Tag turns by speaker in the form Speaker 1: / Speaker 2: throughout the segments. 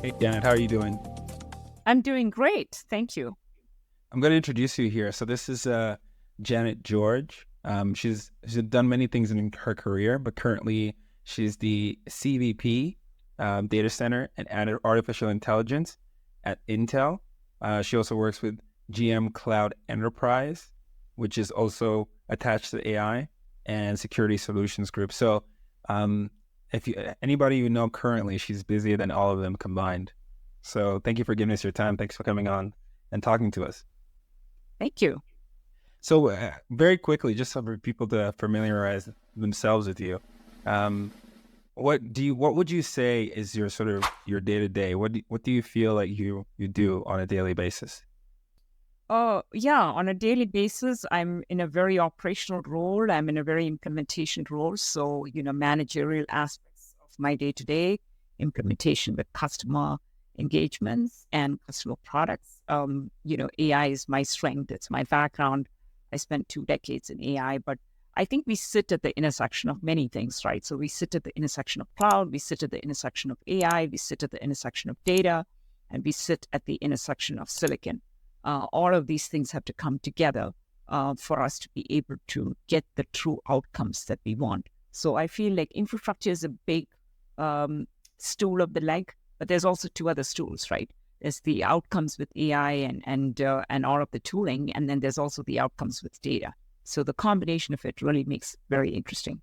Speaker 1: Hey, Janet, how are you doing?
Speaker 2: I'm doing great. Thank you.
Speaker 1: I'm going to introduce you here. So this is Janet George. She's done many things in her career, but currently she's the CVP, Data Center and Artificial Intelligence at Intel. She also works with GM Cloud Enterprise, which is also attached to AI and Security Solutions Group. So um, if you anybody you know currently, she's busier than all of them combined. So thank you for giving us your time. Thanks for coming on and talking to us.
Speaker 2: Thank you.
Speaker 1: So very quickly, just so for people to familiarize themselves with you, um, what would you say is your sort of your day to day? What do you feel like you do on a daily basis?
Speaker 2: Yeah, on a daily basis, I'm in a very operational role. I'm in a very implementation role. So, managerial aspects of my day to day implementation with customer engagements and customer products. AI is my strength. It's my background. I spent 2 decades in AI, but I think we sit at the intersection of many things, right? So we sit at the intersection of cloud, we sit at the intersection of AI, we sit at the intersection of data, and we sit at the intersection of silicon. All of these things have to come together for us to be able to get the true outcomes that we want. So I feel like infrastructure is a big um, stool of the leg, but there's also two other stools, right? There's the outcomes with AI and all of the tooling, and then there's also the outcomes with data. So the combination of it really makes it very interesting.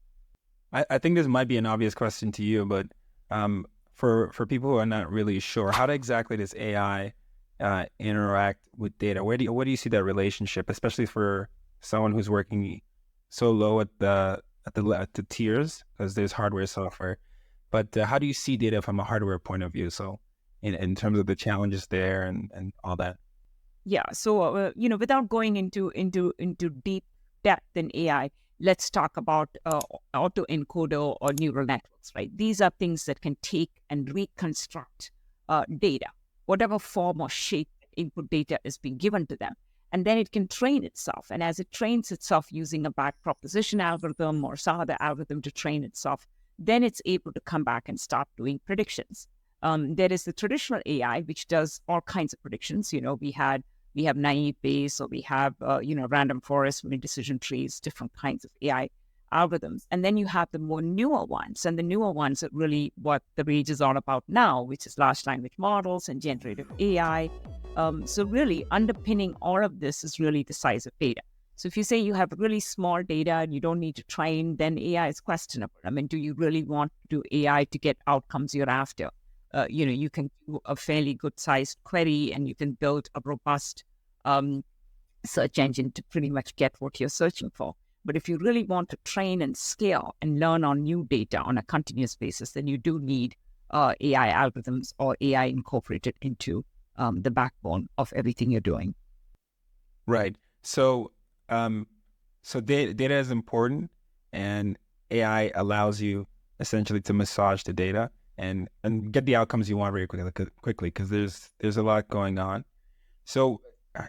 Speaker 1: I think this might be an obvious question to you, but for people who are not really sure, how exactly does AI interact with data? Where do you see that relationship, especially for someone who's working so low at the tiers, because there's hardware, software. But how do you see data from a hardware point of view? So in terms of the challenges there and all that.
Speaker 2: Yeah. So without going into deep depth in AI, let's talk about autoencoder or neural networks. Right. These are things that can take and reconstruct data, whatever form or shape input data is being given to them, and then it can train itself. And as it trains itself using a back proposition algorithm or some other algorithm to train itself, then it's able to come back and start doing predictions. There is the traditional AI, which does all kinds of predictions. We have naive Bayes, or we have random forest decision trees, different kinds of AI algorithms, and then you have the more newer ones, and the newer ones are really what the rage is all about now, which is large language models and generative AI. So really underpinning all of this is really the size of data. So if you say you have really small data and you don't need to train, then AI is questionable. I mean, do you really want to do AI to get outcomes you're after? You can do a fairly good sized query and you can build a robust um, search engine to pretty much get what you're searching for. But if you really want to train and scale and learn on new data on a continuous basis, then you do need AI algorithms or AI incorporated into the backbone of everything you're doing.
Speaker 1: Right. Um, so data is important, and AI allows you essentially to massage the data and get the outcomes you want very quickly because there's a lot going on. So,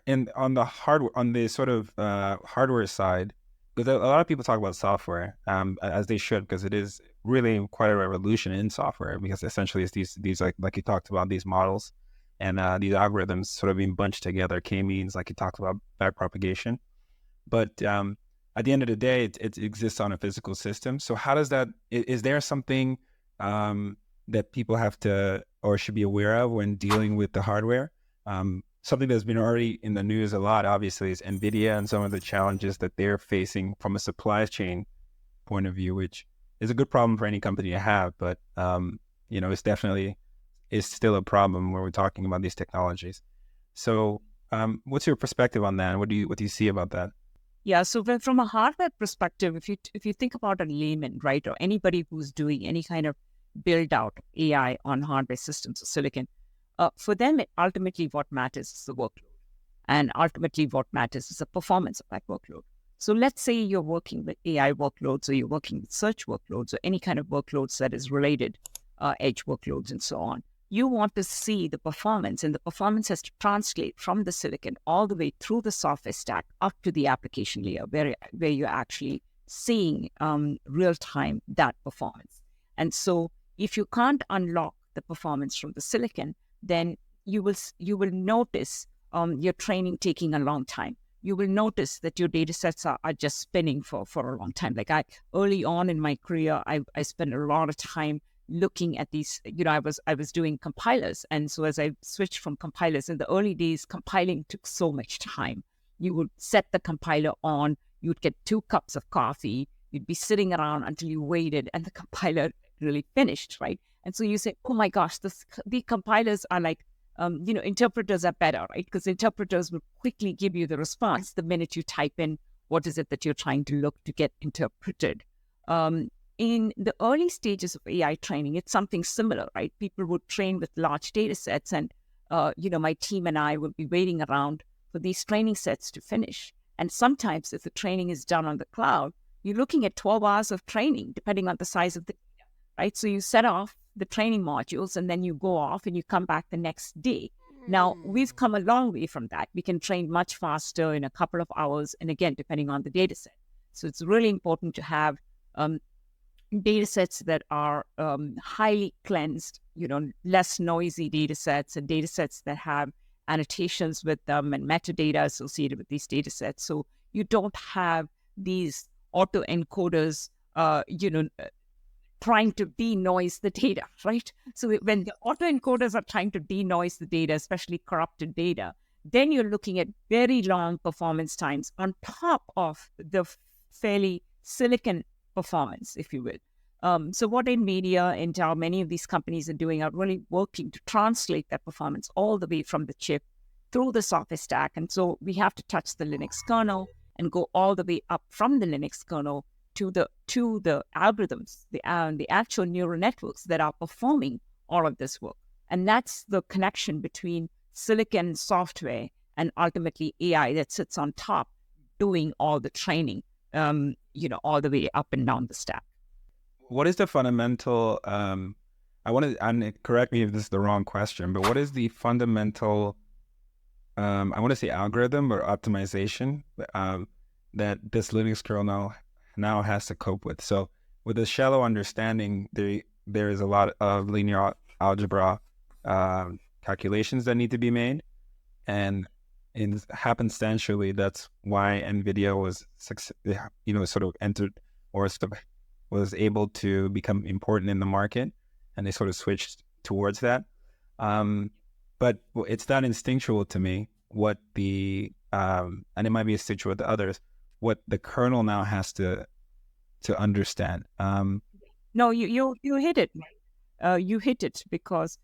Speaker 1: and on the hardware, on the sort of hardware side, because a lot of people talk about software, as they should, because it is really quite a revolution in software. Because essentially, it's these like you talked about, these models and these algorithms sort of being bunched together. K-means, like you talked about, backpropagation. But at the end of the day, it exists on a physical system. So how does that? Is there something that people have to or should be aware of when dealing with the hardware? Something that's been already in the news a lot, obviously, is NVIDIA and some of the challenges that they're facing from a supply chain point of view, which is a good problem for any company to have. But it's definitely is still a problem when we're talking about these technologies. So, what's your perspective on that? What do you see about that?
Speaker 2: Yeah, so from a hardware perspective, if you think about a layman, right, or anybody who's doing any kind of build out AI on hardware systems or silicon, for them, ultimately what matters is the workload, and ultimately what matters is the performance of that workload. So let's say you're working with AI workloads, or you're working with search workloads, or any kind of workloads that is related, edge workloads, and so on. You want to see the performance, and the performance has to translate from the silicon all the way through the software stack up to the application layer, where you're actually seeing real time that performance. And so, if you can't unlock the performance from the silicon, then you will notice your training taking a long time. You will notice that your data sets are just spinning for a long time. Like early on in my career, I spent a lot of time looking at these, I was doing compilers. And so as I switched from compilers, in the early days, compiling took so much time. You would set the compiler on, you'd get 2 cups of coffee, you'd be sitting around until you waited and the compiler really finished, right? And so you say, oh my gosh, the compilers are like, interpreters are better, right? Because interpreters will quickly give you the response the minute you type in what is it that you're trying to look to get interpreted. In the early stages of AI training, it's something similar, right? People would train with large data sets and, my team and I would be waiting around for these training sets to finish. And sometimes if the training is done on the cloud, you're looking at 12 hours of training, depending on the size of the data, right? So you set off the training modules and then you go off and you come back the next day. Now, we've come a long way from that. We can train much faster in a couple of hours, and again, depending on the data set. So it's really important to have data sets that are highly cleansed, less noisy data sets, and data sets that have annotations with them and metadata associated with these data sets. So you don't have these autoencoders, trying to denoise the data, right? So when the autoencoders are trying to denoise the data, especially corrupted data, then you're looking at very long performance times on top of the fairly silicon performance, if you will. So what NVIDIA, Intel, many of these companies are doing are really working to translate that performance all the way from the chip through the software stack. And so we have to touch the Linux kernel and go all the way up from the Linux kernel to the algorithms, the actual neural networks that are performing all of this work. And that's the connection between silicon software and ultimately AI that sits on top doing all the training, all the way up and down the stack.
Speaker 1: What is the fundamental, and correct me if this is the wrong question, but what is the fundamental, I want to say algorithm or optimization that this Linux kernel now has to cope with? So with a shallow understanding, there is a lot of linear algebra calculations that need to be made. And happenstantially, that's why NVIDIA was, sort of entered or was able to become important in the market, and they sort of switched towards that. But it's not instinctual to me what and it might be instinctual to others, what the kernel now has to understand.
Speaker 2: No, you hit it. You hit it because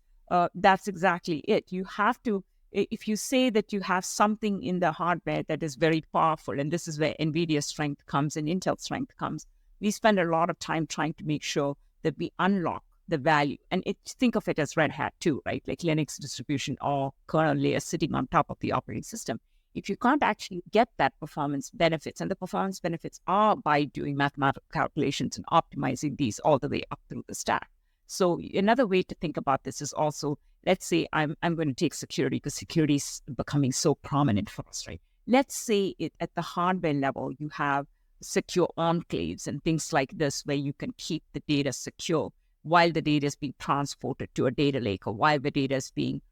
Speaker 2: that's exactly it. You have to, if you say that you have something in the hardware that is very powerful, and this is where NVIDIA's strength comes and Intel's strength comes, we spend a lot of time trying to make sure that we unlock the value. And think of it as Red Hat too, right? Like Linux distribution or kernel layer sitting on top of the operating system. If you can't actually get that performance benefits, and the performance benefits are by doing mathematical calculations and optimizing these all the way up through the stack. So another way to think about this is also, let's say I'm going to take security because security is becoming so prominent for us, right? Let's say at the hardware level, you have secure enclaves and things like this where you can keep the data secure while the data is being transported to a data lake or while the data is being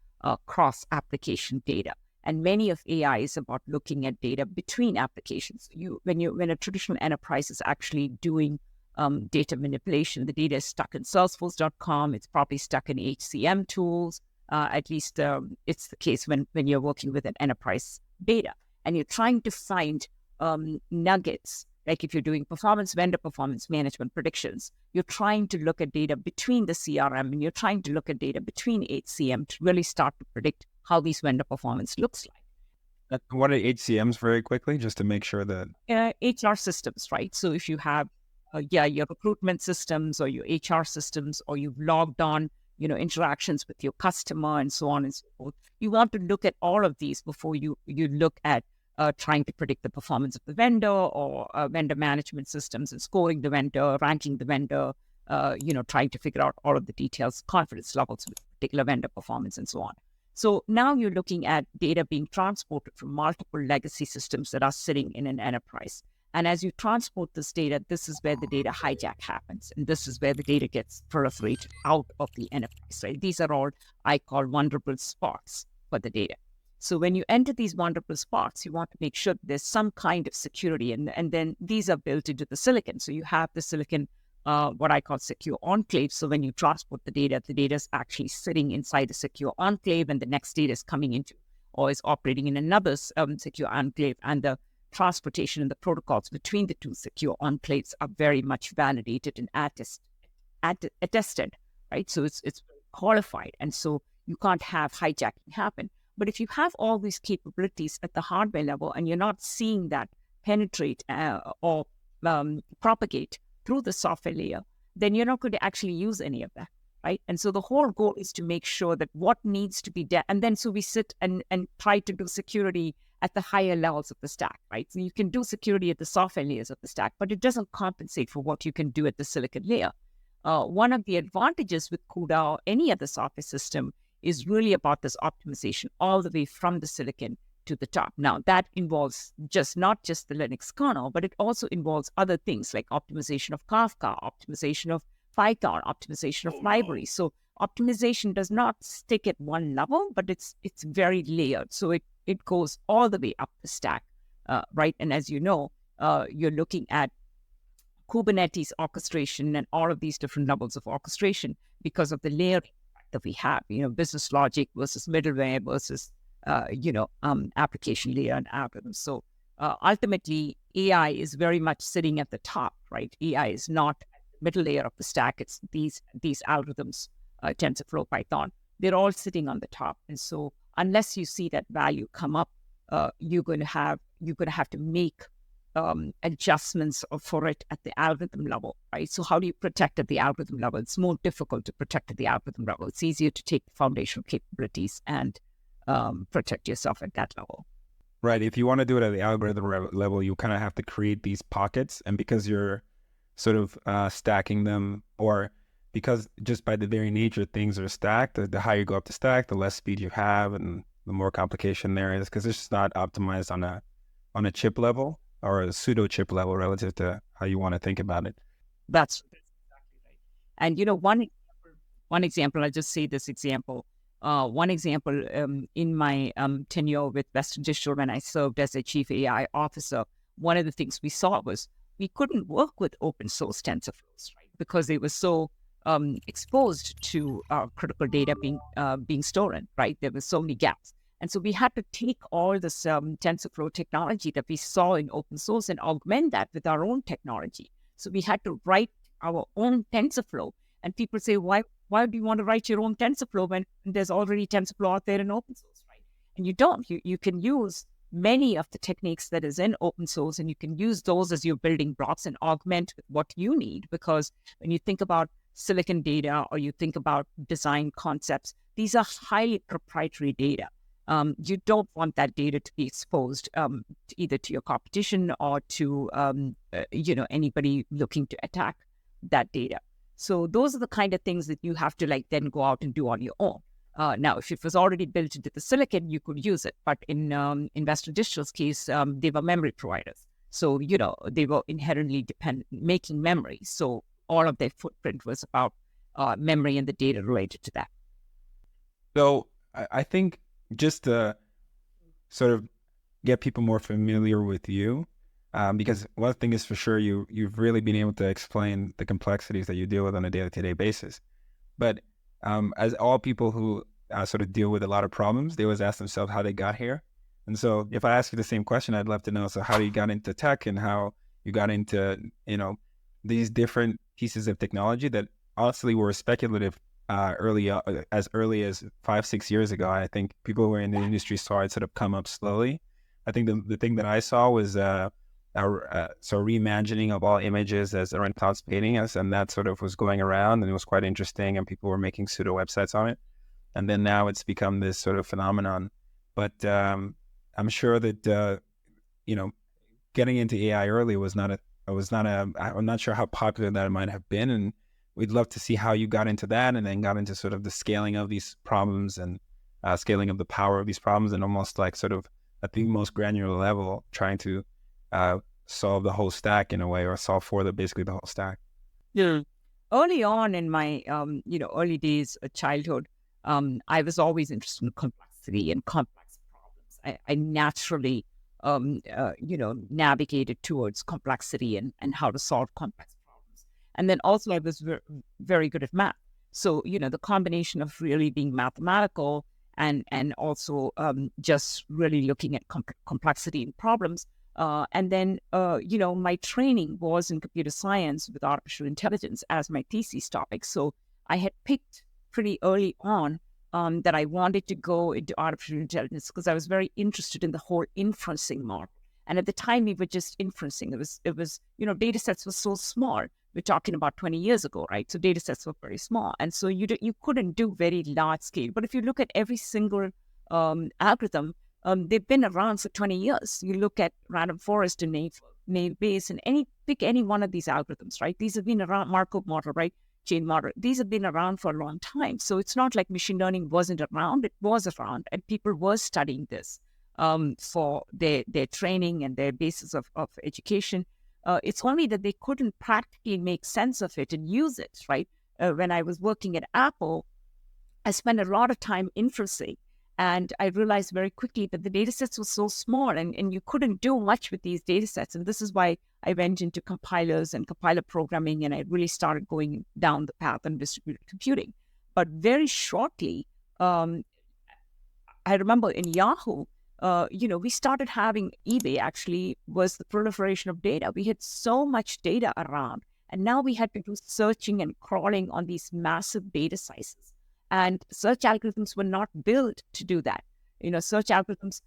Speaker 2: cross-application data. And many of AI is about looking at data between applications. When a traditional enterprise is actually doing data manipulation, the data is stuck in Salesforce.com. It's probably stuck in HCM tools. At least it's the case when you're working with an enterprise data, and you're trying to find nuggets. Like if you're doing vendor performance management predictions, you're trying to look at data between the CRM and you're trying to look at data between HCM to really start to predict how these vendor performance looks like.
Speaker 1: What are HCMs very quickly, just to make sure that...
Speaker 2: HR systems, right? So if you have, your recruitment systems or your HR systems, or you've logged on, interactions with your customer and so on and so forth, you want to look at all of these before you look at trying to predict the performance of the vendor or vendor management systems and scoring the vendor, ranking the vendor, trying to figure out all of the details, confidence levels with particular vendor performance and so on. So now you're looking at data being transported from multiple legacy systems that are sitting in an enterprise. And as you transport this data, this is where the data hijack happens. And this is where the data gets proliferated out of the enterprise, right? These are all I call vulnerable spots for the data. So when you enter these vulnerable spots, you want to make sure there's some kind of security. And then these are built into the silicon. So you have the silicon, what I call secure enclave. So when you transport the data is actually sitting inside the secure enclave, and the next data is coming into or is operating in another secure enclave. And the transportation and the protocols between the two secure enclaves are very much validated and attested, right? So it's qualified. And so you can't have hijacking happen. But if you have all these capabilities at the hardware level and you're not seeing that penetrate or propagate through the software layer, then you're not going to actually use any of that, right? And so the whole goal is to make sure that what needs to be done. And then so we sit and try to do security at the higher levels of the stack, right? So you can do security at the software layers of the stack, but it doesn't compensate for what you can do at the silicon layer. One of the advantages with CUDA or any other software system is really about this optimization all the way from the silicon to the top. Now, that involves not just the Linux kernel, but it also involves other things like optimization of Kafka, optimization of Python, optimization of libraries. So optimization does not stick at one level, but it's very layered. So it goes all the way up the stack, right? And as you know, you're looking at Kubernetes orchestration and all of these different levels of orchestration because of the layering that we have, business logic versus middleware versus, application layer and algorithms. So ultimately, AI is very much sitting at the top, right? AI is not at the middle layer of the stack. It's these algorithms, TensorFlow, Python, they're all sitting on the top. And so unless you see that value come up, you're going to have to make adjustments for it at the algorithm level, right? So how do you protect at the algorithm level? It's more difficult to protect at the algorithm level. It's easier to take foundational capabilities and protect yourself at that level.
Speaker 1: Right. If you want to do it at the algorithm level, you kind of have to create these pockets. And because you're sort of stacking them, or because just by the very nature things are stacked, the higher you go up the stack, the less speed you have and the more complication there is, because it's just not optimized on a chip level or a pseudo chip level relative to how you want to think about it.
Speaker 2: That's exactly right. And one example, I'll just say this example. One example in my tenure with Western Digital, when I served as a chief AI officer, one of the things we saw was we couldn't work with open source TensorFlows, right? Because they were so exposed to critical data being stolen, right? There were so many gaps. And so we had to take all this TensorFlow technology that we saw in open source and augment that with our own technology. So we had to write our own TensorFlow. And people say, why do you want to write your own TensorFlow when there's already TensorFlow out there in open source, right? And you don't. You can use many of the techniques that is in open source, and you can use those as your building blocks and augment with what you need. Because when you think about silicon data or you think about design concepts, these are highly proprietary data. You don't want that data to be exposed either to your competition or to anybody looking to attack that data. So those are the kind of things that you have to then go out and do on your own. Now, if it was already built into the silicon, you could use it. But in Western Digital's case, they were memory providers. So, they were inherently making memory. So all of their footprint was about memory and the data related to that.
Speaker 1: So I think just to sort of get people more familiar with you, because one thing is for sure, you've really been able to explain the complexities that you deal with on a day-to-day basis. But as all people who sort of deal with a lot of problems, they always ask themselves how they got here. And so if I ask you the same question, I'd love to know, so how you got into tech and how you got into, these different pieces of technology that honestly were speculative as early as 5-6 years ago. I think people who were in the industry saw it sort of come up slowly. I think the thing that I saw was reimagining of all images as Aaron Cloud's painting us, and that sort of was going around, and it was quite interesting, and people were making pseudo websites on it. And then now it's become this sort of phenomenon. But I'm sure that getting into AI early I'm not sure how popular that might have been, and we'd love to see how you got into that, and then got into sort of the scaling of these problems and scaling of the power of these problems, and almost like sort of at the most granular level, trying to solve the whole stack in a way, or solve for basically the whole stack?
Speaker 2: Yeah. Early on in my, early days of childhood, I was always interested in complexity and complex problems. I naturally, navigated towards complexity and how to solve complex problems. And then also I was very good at math. So, the combination of really being mathematical and also just really looking at complexity in problems. And then, my training was in computer science with artificial intelligence as my thesis topic. So I had picked pretty early on that I wanted to go into artificial intelligence because I was very interested in the whole inferencing model. And at the time, we were just inferencing. It was, data sets were so small. We're talking about 20 years ago, right? So data sets were very small. And so you couldn't do very large scale. But if you look at every single algorithm, they've been around for 20 years. You look at random forest and naive Bayes and pick any one of these algorithms, right? These have been around, Markov model, right? Chain model. These have been around for a long time. So it's not like machine learning wasn't around. It was around, and people were studying this for their training and their basis of education. It's only that they couldn't practically make sense of it and use it, right? When I was working at Apple, I spent a lot of time inferencing. And I realized very quickly that the data sets were so small and you couldn't do much with these data sets. And this is why I went into compilers and compiler programming, and I really started going down the path on distributed computing. But very shortly, I remember in Yahoo, we started having eBay actually was the proliferation of data. We had so much data around, and now we had to do searching and crawling on these massive data sizes. And search algorithms were not built to do that. Search algorithms,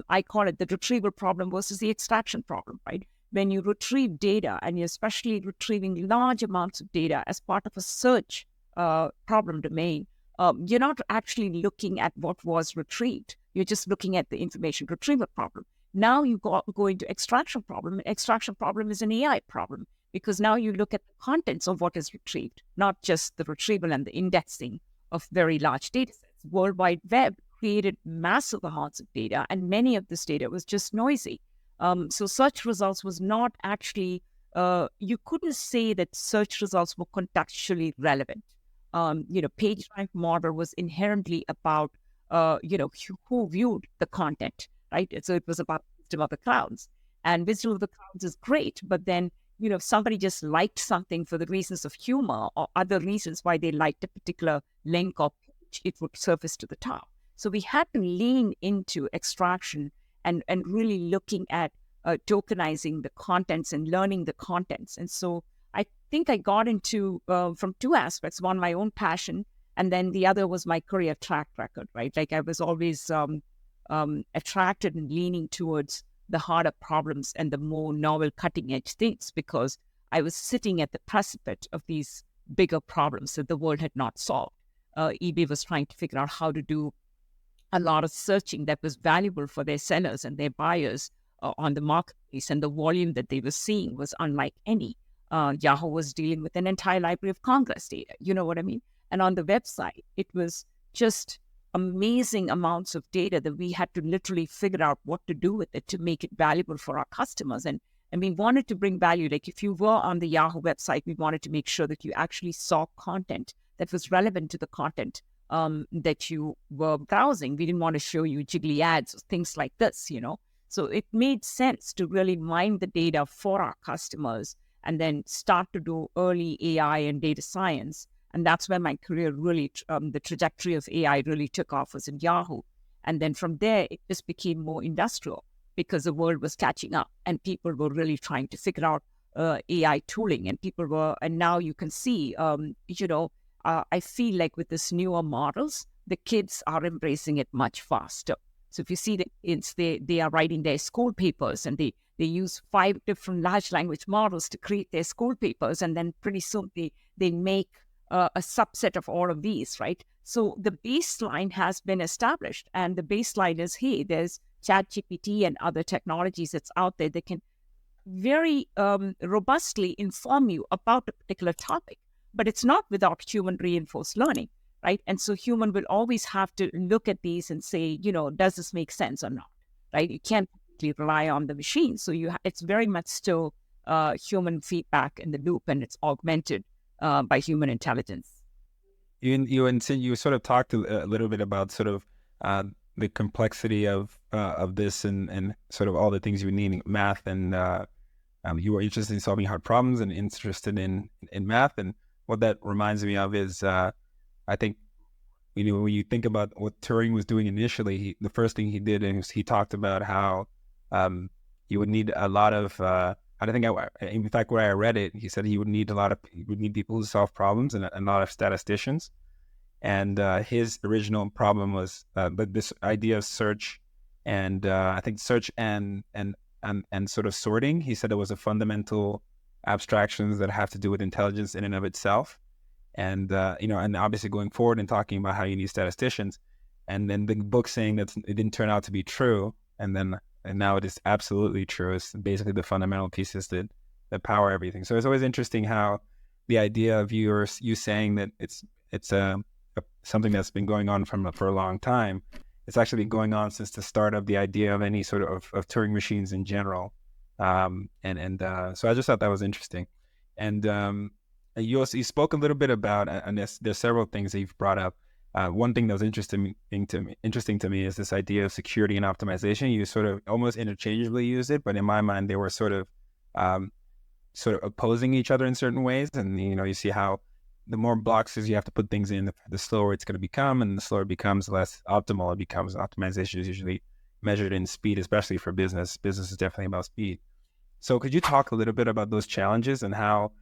Speaker 2: I call it the retrieval problem versus the extraction problem, right? When you retrieve data, and you're especially retrieving large amounts of data as part of a search problem domain, you're not actually looking at what was retrieved. You're just looking at the information retrieval problem. Now you go into extraction problem. Extraction problem is an AI problem because now you look at the contents of what is retrieved, not just the retrieval and the indexing of very large data sets. World Wide Web created massive amounts of data, and many of this data was just noisy. So search results was not actually, you couldn't say that search results were contextually relevant. PageRank model was inherently about, who viewed the content, right? So it was about wisdom of the clouds. And wisdom of the clouds is great, but then, if somebody just liked something for the reasons of humor or other reasons why they liked a particular link or page, it would surface to the top. So we had to lean into extraction and really looking at tokenizing the contents and learning the contents. And so I think I got into from two aspects: one, my own passion, and then the other was my career track record, right? Like I was always attracted and leaning towards the harder problems and the more novel cutting edge things because I was sitting at the precipice of these bigger problems that the world had not solved. eBay was trying to figure out how to do a lot of searching that was valuable for their sellers and their buyers on the marketplace, and the volume that they were seeing was unlike any. Yahoo was dealing with an entire Library of Congress data, you know what I mean? And on the website, it was just amazing amounts of data that we had to literally figure out what to do with it to make it valuable for our customers. And we wanted to bring value. Like if you were on the Yahoo website, we wanted to make sure that you actually saw content that was relevant to the content that you were browsing. We didn't want to show you jiggly ads or things like this, So it made sense to really mine the data for our customers and then start to do early AI and data science. And that's where my career really, the trajectory of AI really took off was in Yahoo. And then from there, it just became more industrial because the world was catching up and people were really trying to figure out AI tooling. And now you can see, I feel like with this newer models, the kids are embracing it much faster. So if you see the kids, they are writing their school papers and they use 5 different large language models to create their school papers. And then pretty soon they make a subset of all of these, right? So the baseline has been established, and the baseline is, hey, there's ChatGPT and other technologies that's out there that can very robustly inform you about a particular topic, but it's not without human reinforced learning, right? And so human will always have to look at these and say, does this make sense or not, right? You can't completely rely on the machine. So it's very much still human feedback in the loop, and it's augmented by human intelligence.
Speaker 1: You sort of talked a little bit about sort of the complexity of this and sort of all the things you need, math, and you were interested in solving hard problems and interested in math. And what that reminds me of is I think, when you think about what Turing was doing initially, the first thing he did is he talked about how you would need a lot of in fact, where I read it, he said he would need people who solve problems and a lot of statisticians. And his original problem was but this idea of search and I think search and sort of sorting. He said it was a fundamental abstractions that have to do with intelligence in and of itself. And and obviously going forward and talking about how you need statisticians, and then the book saying that it didn't turn out to be true, and now it is absolutely true. It's basically the fundamental pieces that power everything. So it's always interesting how the idea of you saying that it's something that's been going on for a long time. It's actually been going on since the start of the idea of any sort of Turing machines in general. So I just thought that was interesting. And you spoke a little bit about, and there's several things that you've brought up. One thing that was interesting to me is this idea of security and optimization. You sort of almost interchangeably use it, but in my mind, they were sort of opposing each other in certain ways. And you see how the more boxes you have to put things in, the slower it's going to become, and the slower it becomes, less optimal it becomes. Optimization is usually measured in speed, especially for business. Business is definitely about speed. So could you talk a little bit about those challenges and how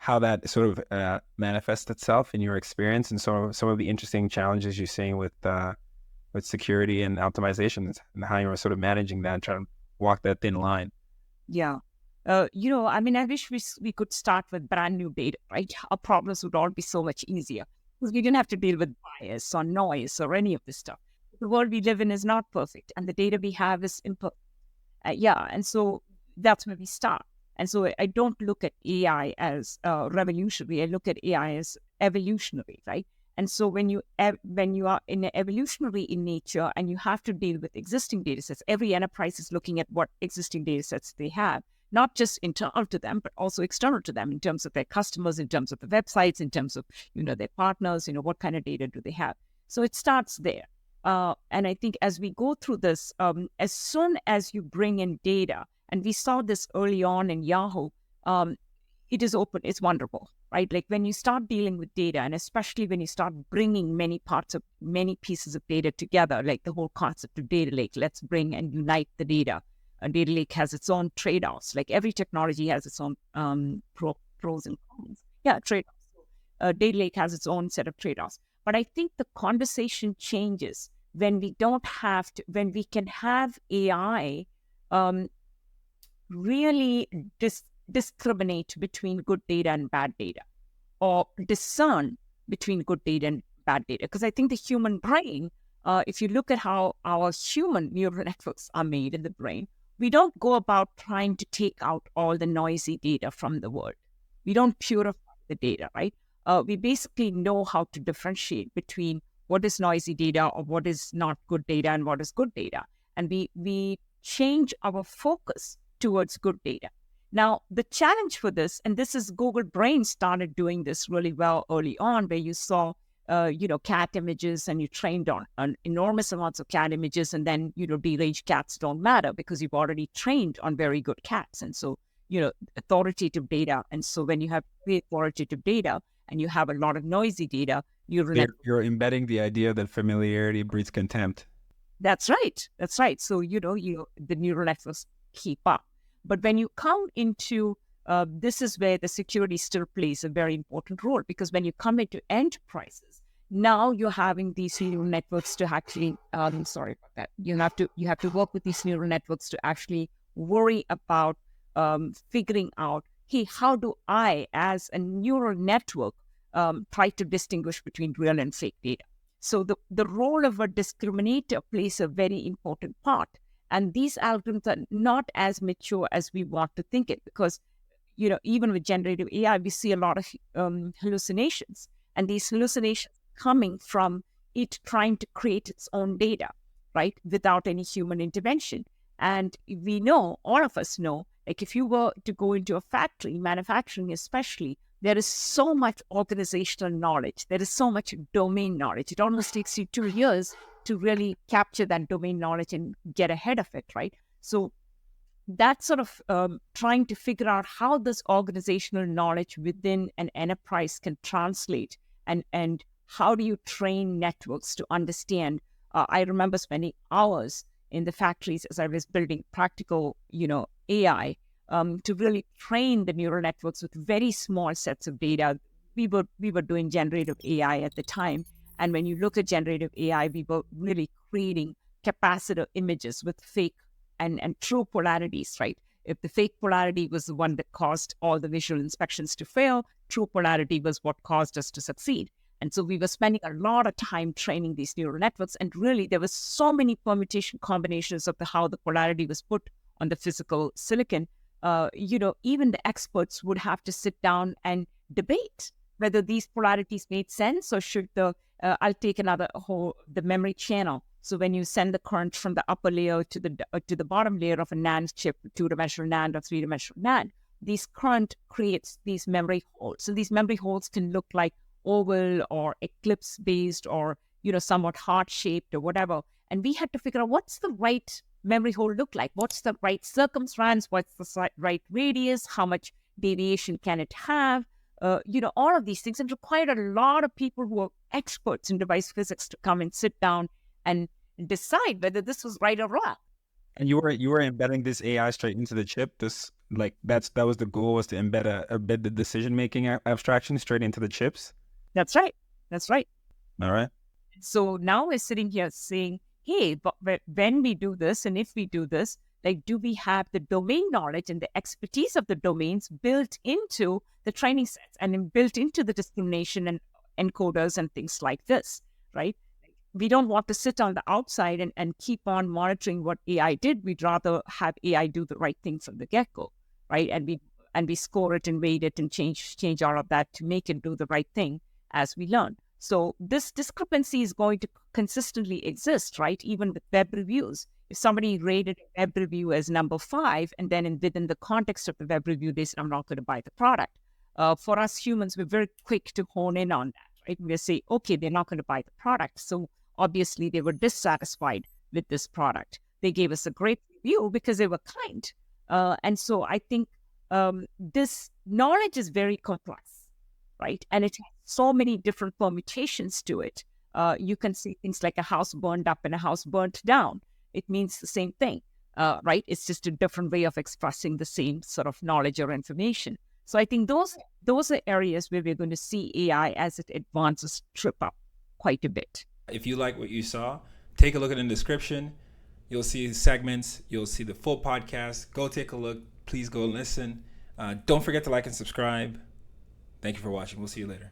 Speaker 1: how that sort of manifests itself in your experience, and some of the interesting challenges you're seeing with security and optimization, and how you're sort of managing that and trying to walk that thin line?
Speaker 2: Yeah. I wish we could start with brand new data, right? Our problems would all be so much easier because we didn't have to deal with bias or noise or any of this stuff. The world we live in is not perfect, and the data we have is imperfect. And so that's where we start. And so I don't look at AI as revolutionary. I look at AI as evolutionary, right? And so when you are in evolutionary in nature and you have to deal with existing data sets, every enterprise is looking at what existing data sets they have, not just internal to them, but also external to them in terms of their customers, in terms of the websites, in terms of, their partners, what kind of data do they have? So it starts there. And I think as we go through this, as soon as you bring in data, and we saw this early on in Yahoo, it is open, it's wonderful, right? Like when you start dealing with data, and especially when you start bringing many pieces of data together, like the whole concept of data lake, let's bring and unite the data. A data lake has its own trade-offs. Like every technology has its own pros and cons. Yeah, trade-offs. Data lake has its own set of trade-offs. But I think the conversation changes when we when we can have AI really discriminate between good data and bad data, or discern between good data and bad data. Because I think the human brain, if you look at how our human neural networks are made in the brain, we don't go about trying to take out all the noisy data from the world. We don't purify the data, right? We basically know how to differentiate between what is noisy data or what is not good data and what is good data. And we change our focus towards good data. Now, the challenge for this, and this is Google Brain started doing this really well early on, where you saw cat images and you trained on enormous amounts of cat images, and then, deranged cats don't matter because you've already trained on very good cats. And so, authoritative data. And so when you have authoritative data and you have a lot of noisy data,
Speaker 1: you're embedding the idea that familiarity breeds contempt.
Speaker 2: That's right. So, the neural networks keep up. But when you come into this is where the security still plays a very important role, because when you come into enterprises, now you're having these neural networks to actually, sorry about that. You have to work with these neural networks to actually worry about figuring out, hey, how do I, as a neural network, try to distinguish between real and fake data? So the role of a discriminator plays a very important part. And these algorithms are not as mature as we want to think it, because even with generative AI, we see a lot of hallucinations, and these hallucinations coming from it trying to create its own data. right, without any human intervention. And we know, all of us know, like if you were to go into a factory, manufacturing especially, there is so much organizational knowledge. There is so much domain knowledge. It almost takes you 2 years to really capture that domain knowledge and get ahead of it, right? So that's sort of trying to figure out how this organizational knowledge within an enterprise can translate, and how do you train networks to understand. I remember spending hours in the factories as I was building practical, AI, to really train the neural networks with very small sets of data. We were doing generative AI at the time, and when you look at generative AI, we were really creating capacitor images with fake and true polarities, right? If the fake polarity was the one that caused all the visual inspections to fail, true polarity was what caused us to succeed. And so we were spending a lot of time training these neural networks. And really, there was so many permutation combinations of how the polarity was put on the physical silicon. Even the experts would have to sit down and debate whether these polarities made sense, or should I'll take the memory channel. So when you send the current from the upper layer to the bottom layer of a NAND chip, 2-dimensional NAND or 3-dimensional NAND, this current creates these memory holes. So these memory holes can look like oval or eclipse based, or somewhat heart shaped or whatever. And we had to figure out, what's the right memory hole look like? What's the right circumference? What's the right radius? How much deviation can it have? All of these things. It required a lot of people who are experts in device physics to come and sit down and decide whether this was right or wrong.
Speaker 1: And you were embedding this AI straight into the chip. That was the goal, was to embed the decision making abstraction straight into the chips.
Speaker 2: That's right.
Speaker 1: All right.
Speaker 2: So now we're sitting here saying, hey, but when we do this, and if we do this, like, do we have the domain knowledge and the expertise of the domains built into the training sets and built into the discrimination and encoders and things like this, right? We don't want to sit on the outside and keep on monitoring what AI did. We'd rather have AI do the right thing from the get-go, right? And we score it and weight it and change all of that to make it do the right thing as we learn. So this discrepancy is going to consistently exist, right? Even with web reviews. If somebody rated a web review as number 5, and then within the context of the web review, they said, I'm not going to buy the product. For us humans, we're very quick to hone in on that, right? We say, okay, they're not going to buy the product. So obviously, they were dissatisfied with this product. They gave us a great review because they were kind. And so I think this knowledge is very complex, right? And it has so many different permutations to it. You can see things like a house burned up and a house burnt down. It means the same thing, right? It's just a different way of expressing the same sort of knowledge or information. So I think those are areas where we're going to see AI as it advances trip up quite a bit.
Speaker 1: If you like what you saw, take a look at the description. You'll see segments. You'll see the full podcast. Go take a look. Please go listen. Don't forget to like and subscribe. Thank you for watching. We'll see you later.